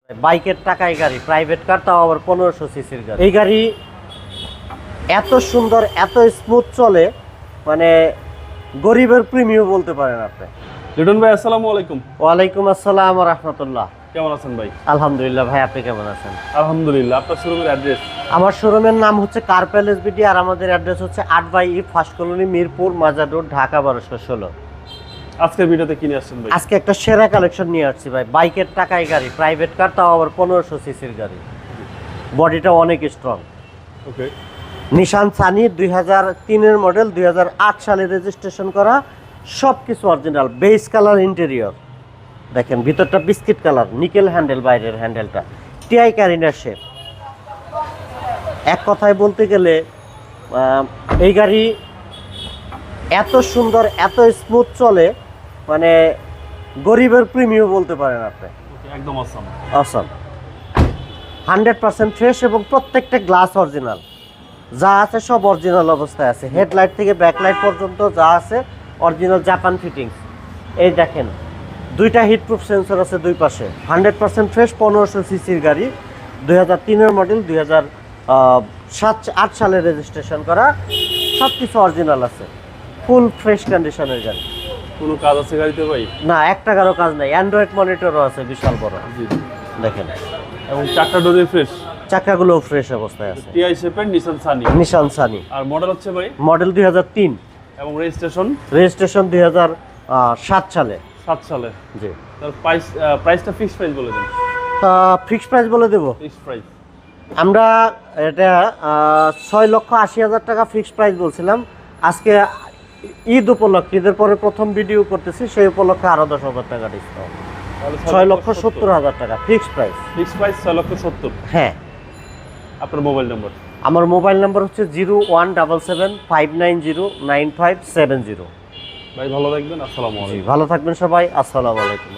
বাইকের টাকায় গাড়ি, প্রাইভেট কার, তাও আবার 1500 সিসির গাড়ি। এই গাড়ি এত সুন্দর, এত স্মুথ চলে, মানে গরিবের প্রিমিয়াম বলতে পারেন আপনি। লিটন ভাই, আসসালামু আলাইকুম। ওয়ালাইকুম আসসালাম ওয়া রাহমাতুল্লাহ। কেমন আছেন ভাই? আলহামদুলিল্লাহ ভাই, আপনি কেমন আছেন? আলহামদুলিল্লাহ। আপনার শোরুমের অ্যাড্রেস? আমার শোরুমের নাম হচ্ছে কার প্যালেস বিডি, আর আমাদের অ্যাড্রেস হচ্ছে 8/E ফার্স্ট কলোনি, মিরপুর মাজার রোড, ঢাকা 1216। আজকের ভিডিওতে কিনে আসছেন ভাই? আজকে একটা সেরা কালেকশন নিয়ে আসছি ভাই, বাইকের টাকায় গাড়ি, প্রাইভেট কার, তাও আবার 1500 সিসির গাড়ি। বডিটা অনেক স্ট্রং। ওকে। নিশান সানি 2003-এর মডেল, 2008 সালে রেজিস্ট্রেশন করা, সব কিছু অরিজিনাল। বেস কালার ইন্টেরিয়র, দেখেন ভিতরটা বিস্কিট কালার, নিকেল হ্যান্ডেল, বাইরের হ্যান্ডেলটা টিআই ক্যারিনার শেপ। এক কথায় বলতে গেলে এই গাড়ি এত সুন্দর, এত স্মুথ চলে, মানে গরিবের প্রিমিয়াম বলতে পারেন আপনি। একদম অসাম। অসম, 100% ফ্রেশ এবং প্রত্যেকটা গ্লাস অরিজিনাল। যা আছে সব অরিজিনাল অবস্থায় আছে, হেডলাইট থেকে ব্যাকলাইট পর্যন্ত যা আছে অরিজিনাল জাপান ফিটিংস। এই দেখেন দুইটা হিটপ্রুফ সেন্সর আছে দুই পাশে। 100% ফ্রেশ, 1500 সিসির গাড়ি, 2003-এর মডেল, 2007-8 সালে রেজিস্ট্রেশন করা, সব কিছু অরিজিনাল আছে, ফুল ফ্রেশ কন্ডিশনের গাড়ি। কোনো কাজ আছে গাড়িতে ভাই? না, এক টাকারও কাজ নাই। অ্যান্ড্রয়েড মনিটরও আছে বিশাল বড়। জি। দেখেন, এবং চারটা ডোরে ফ্রেশ, চাকাগুলো ফ্রেশ অবস্থায় আছে। টিআই শেপের নিশান সানি। নিশান সানি। আর মডেল হচ্ছে ভাই? মডেল 2003, এবং রেজিস্ট্রেশন? রেজিস্ট্রেশন 2007 সালে। 7 সালে। জি। তার প্রাইসটা ফিক্সড প্রাইস বলে দেন। ফিক্সড প্রাইস বলে দেবো ফিক্সড প্রাইস আমরা। এটা 6,80,000 টাকা ফিক্সড প্রাইস বলছিলাম। আজকে ঈদ উপলক্ষে, ঈদের পরে প্রথম ভিডিও করতেছি, সেই উপলক্ষে আরো 10,000 টাকা ডিসকাউন্ট। 6,70,000 টাকা ফিক্সড প্রাইস। Fixed price 6,70,000। হ্যাঁ। আপনার মোবাইল নাম্বার? আমার মোবাইল নাম্বার হচ্ছে 017759095770। ভাই ভালো থাকবেন। আসসালামু আলাইকুম। ভালো থাকবেন সবাই। আসসালামু আলাইকুম।